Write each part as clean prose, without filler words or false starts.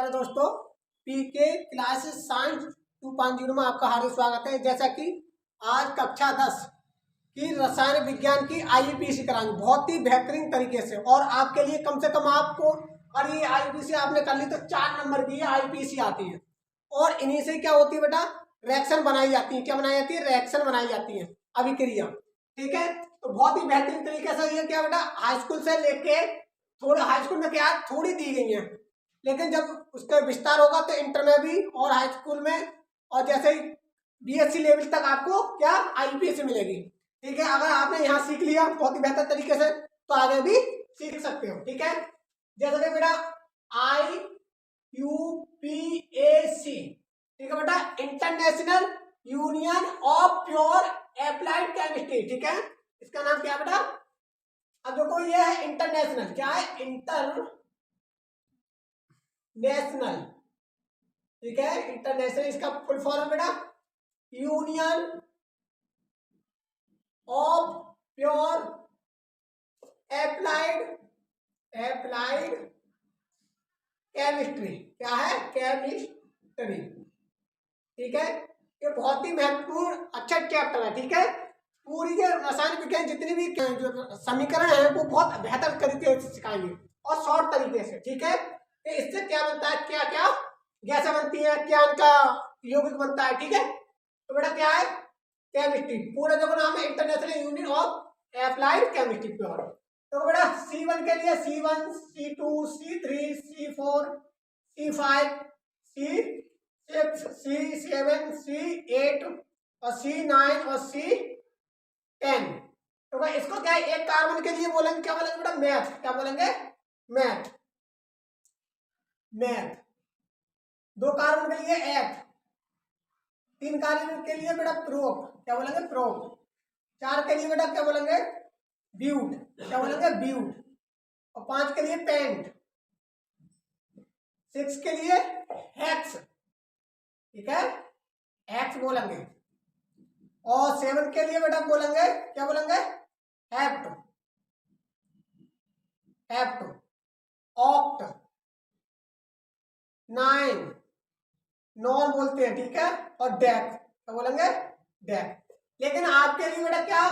प्यारे दोस्तों, पीके classes science 2.0 में आपका हार्दिक स्वागत है। जैसा कि आज कक्षा 10 की रसायन विज्ञान की आईपीसी कराएंगे बहुत ही बेहतरीन तरीके से, और आपके लिए कम से कम आपको, और ये आईपीसी आपने कर ली तो 4 नंबर की आईपीसी आती है। और इन्हीं से क्या होती है बेटा, रिएक्शन बनाई जाती है। क्या बनाई जाती है? रिएक्शन बनाई जाती है, अभिक्रिया। ठीक है, तो बहुत ही बेहतरीन तरीके से ये क्या बेटा, हाई स्कूल से लेके थोड़ा, हाई स्कूल में क्या थोड़ी दी गई है, लेकिन जब उसका विस्तार होगा तो इंटर में भी और हाई स्कूल में, और जैसे ही बीएससी लेवल तक आपको क्या आईपीएस मिलेगी। ठीक है, अगर आपने यहाँ सीख लिया बहुत ही बेहतर तरीके से तो आगे भी सीख सकते हो। ठीक है, जैसे कि बेटा IUPAC, ठीक है बेटा, international union of pure applied chemistry. ठीक है, इसका नाम क्या है बेटा? अब देखो ये है इंटरनेशनल, क्या है? इंटरनेशनल। ठीक है, इंटरनेशनल, इसका फुल फॉर्म बेटा union of pure applied chemistry. क्या है? केमिस्ट्री। ठीक है, ये बहुत ही महत्वपूर्ण अच्छा चैप्टर है। ठीक है, पूरी जो रसायन विज्ञान जितनी भी जो समीकरण है वो बहुत बेहतर तरीके से सिखाएंगे और शॉर्ट तरीके से। ठीक है, तो इससे क्या बनता है, क्या क्या गैसें बनती है, क्या उनका यौगिक बनता है। ठीक है, तो बेटा क्या है? केमिस्ट्री। पूरा जो नाम है international union of applied chemistry pure. तो बेटा C1 के लिए C1, C2, C3, C4, C5, C6, C7, C8 और C9 और C10। तो भाई इसको क्या है, एक कार्बन के लिए बोलेंगे, क्या बोलेंगे बेटा? मैथ। क्या बोलेंगे? मैथ। मैथ। 2 कार्बन के लिए एथ। 3 कार्बन के लिए बेटा प्रोप। क्या बोलेंगे? प्रोप। 4 के लिए बेटा क्या बोलेंगे? ब्यूट। क्या बोलेंगे? ब्यूट। और 5 के लिए पेंट। 6 के लिए हेक्स। ठीक है, हेक्स बोलेंगे। और 7 के लिए बेटा बोलेंगे, क्या बोलेंगे? हेप्ट। हेप्ट। ऑक्ट। 9 नॉन बोलते हैं। ठीक है, और डेक। क्या बोलेंगे? डेक। लेकिन आपके लिए बेटा क्या,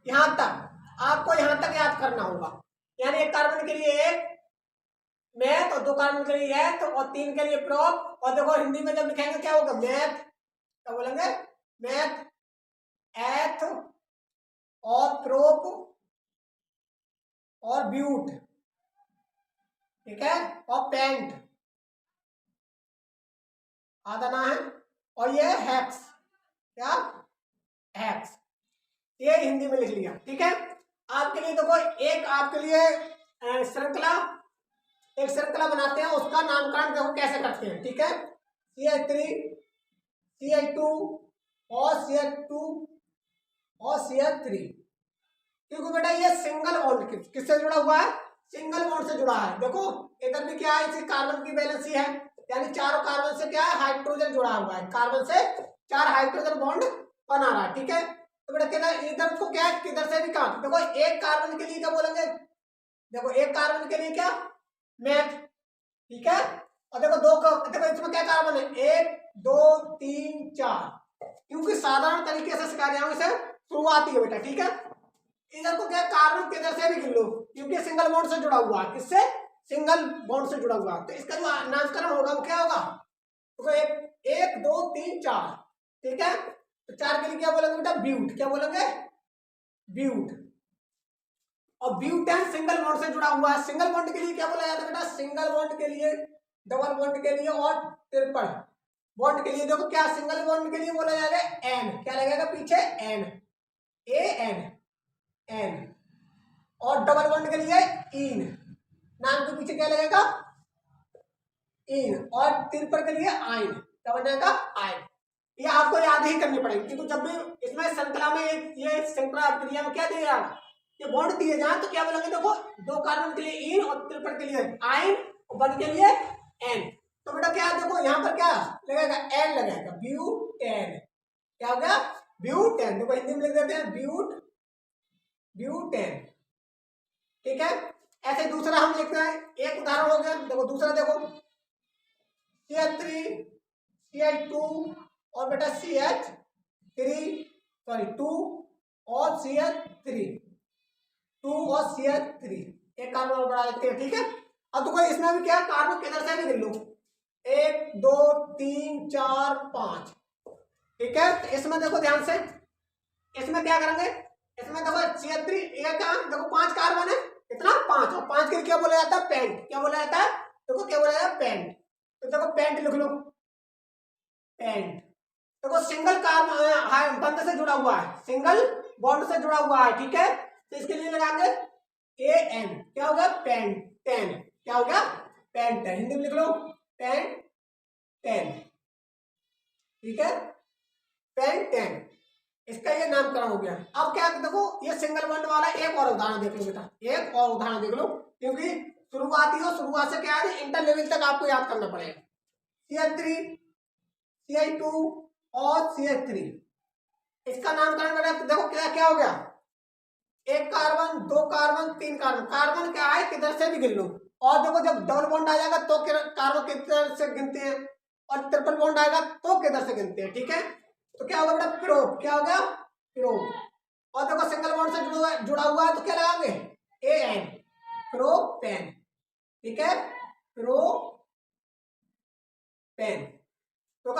यहां तक आपको यहां तक याद करना होगा। यानी 1 कार्बन के लिए एक मैथ, और 2 कार्बन के लिए एथ, और 3 के लिए प्रोप। और देखो हिंदी में जब लिखेंगे क्या होगा? मैथ। क्या बोलेंगे? मैथ, एथ और प्रोप और ब्यूट। ठीक है, और पेंट आधा ना है, और ये हेक्स। क्या? हेक्स। ये हिंदी में लिख लिया। ठीक है, आपके लिए देखो एक आपके लिए श्रृंखला, एक श्रृंखला बनाते हैं, उसका नामकरण देखो कैसे करते हैं। ठीक है, CH3, CH2 और CH2 और CH3। क्योंकि बेटा ये सिंगल बॉन्ड किससे जुड़ा हुआ है? सिंगल बॉन्ड से जुड़ा है। देखो इधर भी क्या है, इसी कार्बन की वैलेंसी है, यानी चारों कार्बन से क्या है? हाइड्रोजन जुड़ा हुआ है। कार्बन से 4 हाइड्रोजन बॉन्ड बना रहा है। ठीक है, तो बेटा किधर इधर को क्या है, किधर से भी कहा, देखो एक कार्बन के लिए क्या बोलेंगे? देखो एक कार्बन के लिए क्या? मैथ। ठीक है, और देखो देखो इसमें क्या कार्बन है? 1 2 3 4। क्योंकि साधारण तरीके से सिखा रहा हूं, इसे शुरुआती है बेटा। ठीक है, इधर को क्या, कार्बन किधर से भी गिन लो, क्योंकि सिंगल बॉन्ड से जुड़ा हुआ है। किससे? सिंगल बॉन्ड से जुड़ा हुआ है। तो इसका जो नामकरण होगा वो क्या होगा? तो 1 2 3 4। ठीक है, तो 4 के लिए क्या बोलेंगे बेटा? ब्यूट। क्या बोलेंगे? ब्यूट। और ब्यूटेन सिंगल बॉन्ड से जुड़ा हुआ है। सिंगल बॉन्ड के लिए क्या बोला जाता है बेटा? सिंगल बॉन्ड के लिए, डबल बॉन्ड के लिए और ट्रिपल बॉन्ड के लिए देखो क्या, सिंगल बॉन्ड के लिए बोला जाएगा एन। क्या लगेगा पीछे? Ane, AN, ane. और डबल बॉन्ड के लिए इन, नाम के पीछे क्या लगेगा? इन। और ट्रिपल के लिए आइन। क्या बनेगा? आइन। ये आपको याद ही करनी पड़ेगी, क्योंकि जब भी इसमें श्रृंखला में ये श्रृंखला क्रिया में क्या दिया, ये बॉन्ड दिए जाए तो क्या बोलेंगे? देखो 2 कार्बन के लिए इन और ट्रिपल के लिए आइन और बॉन्ड के लिए एन। तो बेटा क्या देखो यहाँ पर क्या लगेगा? एन लगेगा, ब्यूटेन। क्या हो गया? ब्यूटेन। देखो हिंदी में लिख देते हैं ब्यूटेन। ठीक है, ऐसे दूसरा हम लिखते हैं, एक उदाहरण हो गया। देखो दूसरा देखो, CH3, CH2 और बेटा CH3, सॉरी 2 और CH3, 2 और CH3, एक कार्बन और बढ़ा देते हैं। ठीक है, अब तो कोई इसमें भी क्या कार्बन किधर से भी गिन लो, 1 2 3 4 5। ठीक है, तो इसमें देखो ध्यान से, इसमें क्या करेंगे, इसमें देखो CH3 ये क्या, देखो 5 कार्बन है, कितना 5, और 5 के लिए क्या बोला जाता है, पेंट। क्या बोला जाता है, देखो क्या बोला जाता है, पेंट। तो देखो पेंट लिख लो, पेंट। देखो सिंगल कार्बन बंध से जुड़ा हुआ है, सिंगल बॉन्ड से जुड़ा हुआ है। ठीक है, तो इसके लिए लगाएंगे AN, क्या होगा, पेंट 10, क्या हो गया, पेंट 10, हिंदी में लिख लो पेंट 10। ठीक है, पेंट 10, इसका ये नामकरण हो गया। अब क्या देखो, ये सिंगल बॉन्ड वाला एक और उदाहरण देख लो बेटा, एक और उदाहरण देख लो, क्योंकि शुरुआती हो, शुरुआत से क्या है, इंटर लेवल तक आपको याद करना पड़ेगा। CH3, CH2 और CH3, इसका नामकरण बेटा देखो क्या क्या हो गया, एक कार्बन, दो कार्बन, तीन कार्बन। कार्बन क्या है, किधर से भी गिन लो। और देखो जब डबल बॉन्ड आ जाएगा तो कार्बन किधर से गिनते हैं, और ट्रिपल बॉन्ड आएगा तो किधर से गिनते हैं। ठीक है, तो क्या होगा बेटा, प्रोप, क्या होगा, प्रोप। और देखो सिंगल बॉन्ड से जुड़ा हुआ है तो क्या लगाएंगे, AN, प्रोपेन। ठीक है, प्रोपेन। तो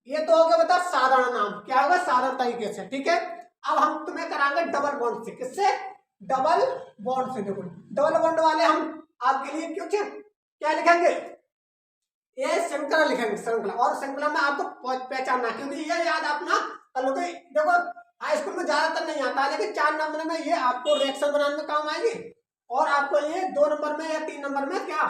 ये तो हो गया बेटा साधारण नाम, क्या होगा, साधारण तरीके से। ठीक है, अब हम तुम्हें कराएंगे डबल बॉन्ड से, किससे, डबल बॉन्ड से। देखो डबल बॉन्ड वाले हम आपके लिए क्यों क्या लिखेंगे, ये श्रृंखला लिखेंगे, श्रृंखला। और श्रृंखला में आपको पहचानना, क्योंकि ये याद अपना कर लो। देखो हाई स्कूल में ज्यादातर नहीं आता, लेकिन 4 नंबर में ये आपको रिएक्शन बनाने में काम आएगी, और आपको ये 2 नंबर में या 3 नंबर में क्या,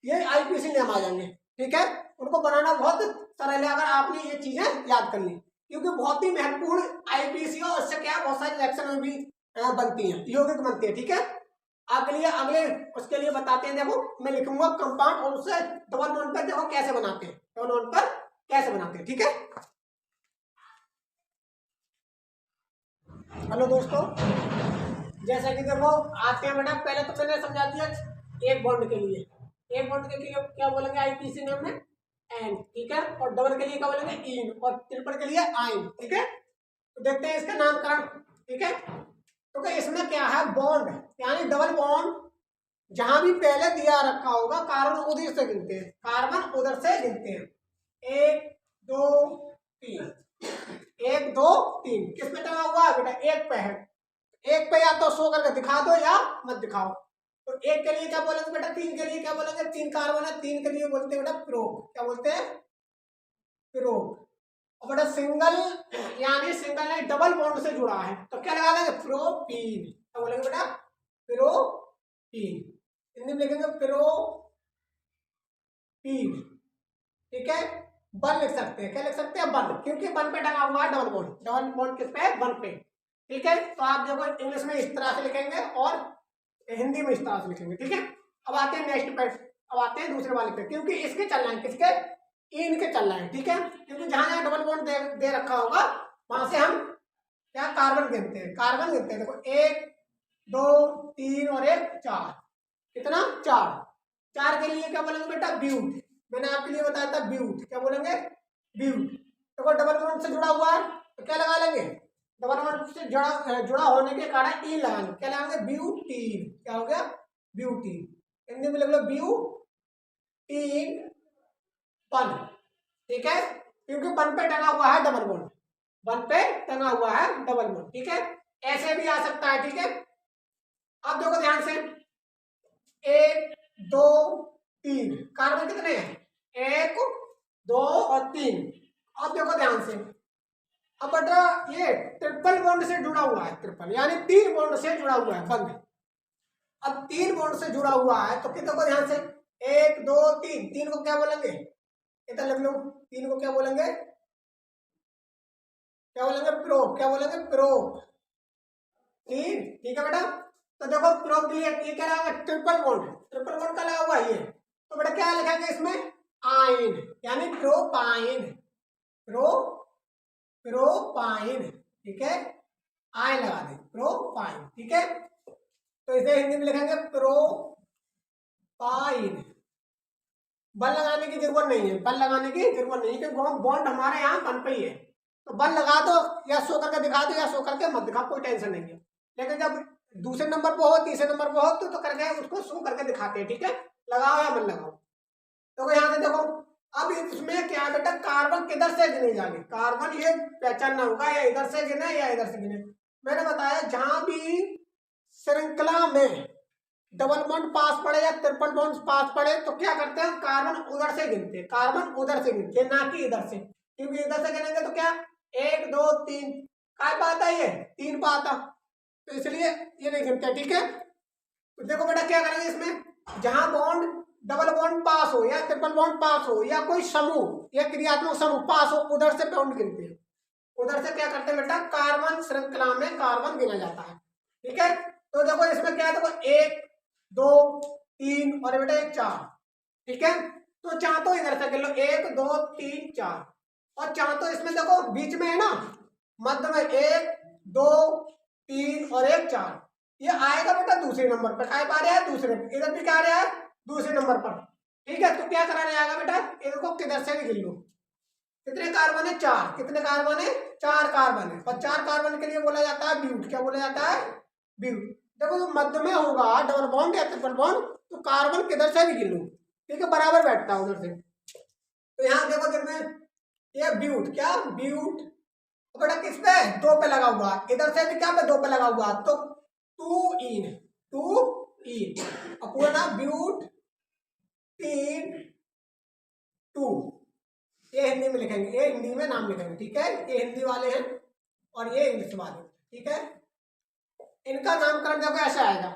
ये IPC नेम आ जाएंगे। ठीक है, उनको बनाना बहुत सरल है अगर आपने ये चीजें याद कर ली, क्योंकि बहुत ही महत्वपूर्ण IPC और उससे क्या बहुत सारी रिएक्शन में भी बनती है, यौगिक बनती है। ठीक है, आपके लिए अगले उसके लिए बताते हैं। देखो मैं लिखूंगा कंपाउंड, और उससे डबल बॉन्ड पर देखो कैसे बनाते हैं, डबल बॉन्ड पर कैसे बनाते हैं। ठीक है, हेलो दोस्तों, जैसा कि देखो आते हैं बेटा, पहले तो मैंने समझा दिया एक बॉन्ड के लिए, एक बॉन्ड के लिए क्या बोलेंगे, IPC नेम में एन। ठीक है, और डबल के लिए क्या बोलेंगे, इन, और ट्रिपल के लिए आइन। ठीक है, तो देखते हैं इसका नामकरण। ठीक है, तो इसमें क्या है, बॉन्ड यानी डबल बॉन्ड जहां भी पहले दिया रखा होगा कार्बन उधर से गिनते हैं, कार्बन उधर से गिनते हैं, 1 2 3, 1 2 3। किस पे टंगा हुआ है बेटा, एक पे है, एक पे या तो शो करके दिखा दो या मत दिखाओ। तो एक के लिए क्या बोलेंगे बेटा, 3 के लिए क्या बोलेंगे, 3 कार्बन है, 3 के लिए बोलते हैं बेटा प्रोप, क्या बोलते हैं, प्रोप। और बेटा सिंगल यानी सिंगल नहीं, डबल बॉन्ड से जुड़ा है तो क्या लगा लेंगे, प्रोपीन, क्या बोलेंगे बेटा, प्रोपीन, हिंदी में लिखेंगे प्रोपीन। ठीक है, वन लिख सकते हैं, क्या लिख सकते हैं, वन, क्योंकि वन पे टंगा हुआ है डबल बॉन्ड, डबल बॉन्ड किस पे, वन पे। ठीक है, तो आप देखो इंग्लिश में इस तरह से लिखेंगे और हिंदी में इस तरह से लिखेंगे। ठीक है, अब आते हैं नेक्स्ट पे, अब आते हैं दूसरे वाले पे, क्योंकि इसके चलना है, किसके, इनके चलना है। ठीक है, क्योंकि जहां जहां डबल बॉन्ड दे रखा होगा वहां से हम क्या कार्बन गिनते हैं, कार्बन गिनते हैं। देखो 1 2 3 और 1 4, कितना, 4। 4 के लिए क्या बोलेंगे बेटा, ब्यूट, मैंने आपके लिए बताया था ब्यूट, क्या बोलेंगे, ब्यूट। देखो डबल बॉन्ड से जुड़ा हुआ है तो क्या लगा लेंगे, डबल बॉन्ड से जुड़ा होने के कारण ई लगाएंगे, क्या लगाएंगे, ब्यूटीन, क्या हो गया, ब्यूटीन। हिंदी में लिख लो ब्यूटीन वन। ठीक है, क्योंकि वन पे टंगा हुआ है डबल बॉन्ड, वन पे टंगा हुआ है डबल बॉन्ड। ठीक है, ऐसे भी आ सकता है। ठीक है, अब देखो ध्यान से, 1 2 3 कार्बन कितने हैं, 1 2 और 3। अब देखो ध्यान से, अब बेटा ये ट्रिपल बॉन्ड से जुड़ा हुआ है, ट्रिपल यानी 3 बॉन्ड से जुड़ा हुआ है बंद। अब 3 बॉन्ड से जुड़ा हुआ है तो कितने को ध्यान से, 1 2 3, 3 को क्या बोलेंगे, इधर लिख लो, 3 को क्या बोलेंगे, क्या बोलेंगे, प्रोप, क्या बोलेंगे, प्रोप 3। ठीक है बेटा, तो देखो प्रोप के लिए ये क्या लगा, ट्रिपल बॉन्ड, ट्रिपल बॉन्ड का लगा हुआ है ये, तो बेटा क्या लिखेंगे इसमें, आइन, यानी प्रोपाइन, प्रोपाइन। ठीक है, आइन लगा दे, प्रोपाइन। ठीक है, तो इसे हिंदी में लिखेंगे प्रोपाइन। बल लगाने की जरूरत नहीं है, बल लगाने की जरूरत नहीं है क्योंकि बॉन्ड हमारे यहाँ बन पे ही है। तो बल लगा दो या शो करके दिखा दो या शो करके मत दिखा, कोई टेंशन नहीं है। लेकिन जब दूसरे नंबर पे हो, तीसरे नंबर पे हो तो करके उसको शो करके दिखाते हैं, ठीक है। लगाओ या मत लगाओ। तो यहाँ से देखो, अब इसमें क्या बेटा, कार्बन किधर से गिने जाने, कार्बन ये पहचानना होगा, या इधर से गिने या इधर से गिने। मैंने बताया जहां भी श्रृंखला में डबल बॉन्ड पास पड़े या ट्रिपल बॉन्ड पास पड़े तो क्या करते हैं, कार्बन उधर से गिनते हैं, कार्बन उधर से गिनते हैं, ना कि इधर से। क्योंकि इधर से गिनेंगे तो क्या, 1 2 3 काय पाता है, ये 3 पाता, तो इसलिए ये नहीं गिनते, ठीक है। तो देखो बेटा क्या करेंगे इसमें, जहां बॉन्ड डबल बॉन्ड पास हो या ट्रिपल बॉन्ड पास हो या कोई समूह या क्रियात्मक समूह पास हो, उधर से बॉन्ड गिनते हैं, उधर से क्या करते हैं बेटा, कार्बन श्रृंखला में कार्बन गिना जाता है, ठीक है। तो देखो इसमें क्या है, देखो 1 2 3 और बेटा 1 4, ठीक है। तो चार तो इधर से गिन लो, 1 2 3 4, और चार तो इसमें देखो बीच में है ना, मध्य में 1 2 3 और 1 4, ये आएगा बेटा दूसरे नंबर पर, काय पा रहा है दूसरे, इधर भी क्या आ रहा है दूसरे नंबर पर, ठीक है। तो क्या कराने आएगा बेटा, इनको किधर से भी गिन लो, कितने कार्बन है 4, कितने कार्बन है 4 कार्बन है, और 4 कार्बन के लिए बोला जाता है ब्यूट, क्या बोला जाता है ब्यूट। देखो जो मध्य में होगा डबल बॉन्ड या ट्रिपल बॉन्ड, तो कार्बन किधर से भी गिन लो, ठीक है, बराबर बैठता है उधर से। तो यहाँ देखो जिसमें ये ब्यूट, क्या ब्यूट, बेटा किस पे 2 पे लगा हुआ, इधर से भी क्या पे 2 पे लगा हुआ, तो 2 इन, और पूरा नाम ब्यूट 3 2, ये हिंदी में लिखेंगे, ये हिंदी में नाम लिखेंगे, ठीक है। ये हिंदी वाले हैं और ये इंग्लिश वाले, ठीक है। इनका नामकरण देखो ऐसा आएगा,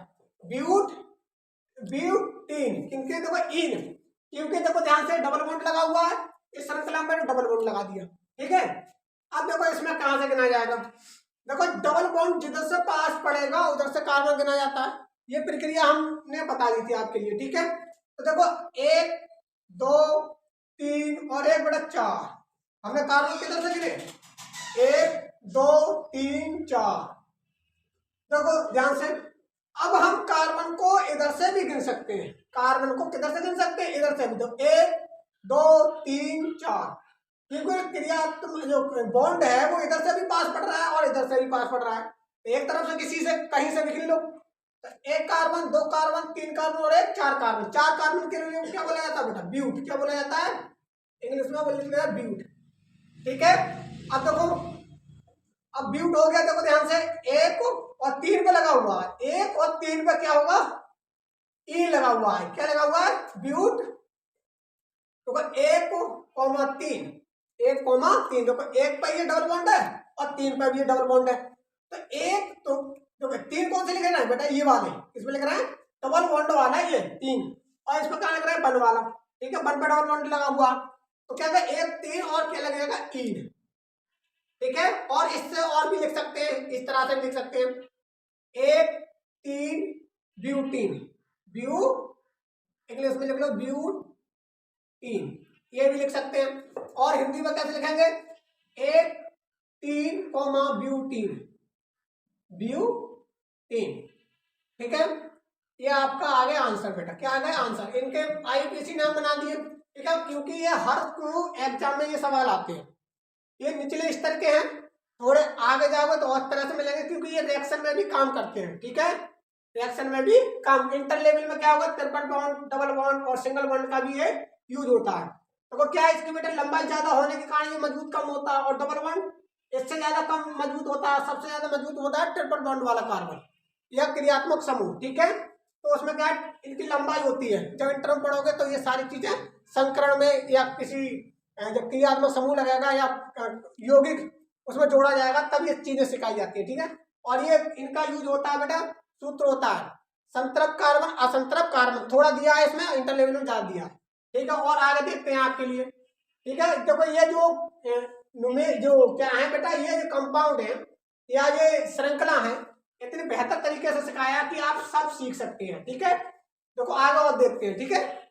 ब्यूटीन, क्योंकि देखो इन, क्योंकि देखो ध्यान से डबल बॉन्ड लगा हुआ है, इस श्रृंखला में डबल बॉन्ड लगा दिया, ठीक है। अब देखो इसमें कहां से गिना जाएगा, देखो डबल बॉन्ड जिधर से पास पड़ेगा उधर से कार्बन गिना जाता है, ये प्रक्रिया हमने बता दी थी आपके लिए, ठीक है। तो देखो 1 2 3 और 1 बटा 4, हमने कार्बन किधर से गिने, 1 2 3 4, देखो ध्यान से। अब हम कार्बन को इधर से भी गिन सकते हैं, कार्बन को किधर से गिन सकते हैं, इधर से भी, तो 1 2 3 4, क्योंकि क्रियात्मक जो बॉन्ड है वो इधर से भी पास पड़ रहा है और इधर से भी पास पड़ रहा है, तो एक तरफ से किसी से कहीं से भी गिन लो, तो 1 कार्बन 2 कार्बन 3 कार्बन और 1 4 कार्बन, 4 कार्बन के लिए क्या बोला जाता है बेटा, ब्यूट, क्या बोला जाता है इंग्लिश में बोला जाता है ब्यूट, ठीक है। अब देखो, अब ब्यूट हो गया, देखो ध्यान से 1 और 3 पे लगा हुआ है, 1 और 3 पे क्या होगा, ई लगा हुआ है, क्या लगा हुआ है ब्यूट, तो 1 कॉमा 3, 1 कॉमा 3, देखो 1 पे ये डबल बॉन्ड है और 3 पे भी ये डबल बॉन्ड है, तो 1 तो देखो 3 कौन से लिख रहा है बेटा, ये वाले, इसमें लिख रहा है डबल बॉन्ड वाला ये 3, और इसमें क्या लिख रहा है बन वाला, ठीक है, बन पे डबल बॉन्ड लगा हुआ, तो क्या 1 3 और क्या लगेगा ईन, ठीक है। और इससे और भी लिख सकते हैं, इस तरह से लिख सकते हैं, 1 3 ब्यूटीन, ब्यू इंग्लिश में लिख लो ब्यूटीन, ये भी लिख सकते हैं। और हिंदी में कैसे लिखेंगे, 1 3 ब्यूटीन, ब्यूटीन, ठीक है। ये आपका आ गया आंसर बेटा, क्या आ गया आंसर, इनके आईपीसी नाम बना दिए, ठीक है, क्योंकि ये हर एग्जाम में ये सवाल आते हैं, ये निचले स्तर के हैं, थोड़े आगे जाओगे तो और तरह से मिलेंगे, क्योंकि ये रिएक्शन में भी काम करते हैं, ठीक है, रिएक्शन में भी काम, इंटर लेवल में क्या होगा, ट्रिपल बॉन्ड डबल बॉन्ड और सिंगल बॉन्ड का भी ये यूज होता है। तो क्या है, इसकी बेटा लंबाई ज्यादा होने के कारण ये मजबूत कम होता है, और डबल बॉन्ड इससे ज्यादा कम मजबूत होता है, सबसे ज्यादा मजबूत होता है ट्रिपल बॉन्ड वाला कार्बन या क्रियात्मक समूह, ठीक है। तो उसमें क्या इनकी लंबाई होती है, जब इंटर में पढ़ोगे तो ये सारी चीजें संकरण में या किसी जब क्रियात्मक समूह लगेगा या यौगिक उसमें जोड़ा जाएगा तब ये चीजें सिखाई जाती है, ठीक है। और ये इनका यूज होता है बेटा, सूत्र होता है संतृप्त कार्बन असंतृप्त कार्बन, थोड़ा दिया है इसमें, इंटर लेवल में ज्यादा दिया है, ठीक है। और आगे देखते हैं आपके लिए, ठीक है। देखो ये जो क्या है बेटा, ये जो कंपाउंड है या ये श्रृंखला है, इतने बेहतर तरीके से सिखाया कि आप सब सीख सकते हैं, ठीक है। देखो आगे और देखते हैं, ठीक है।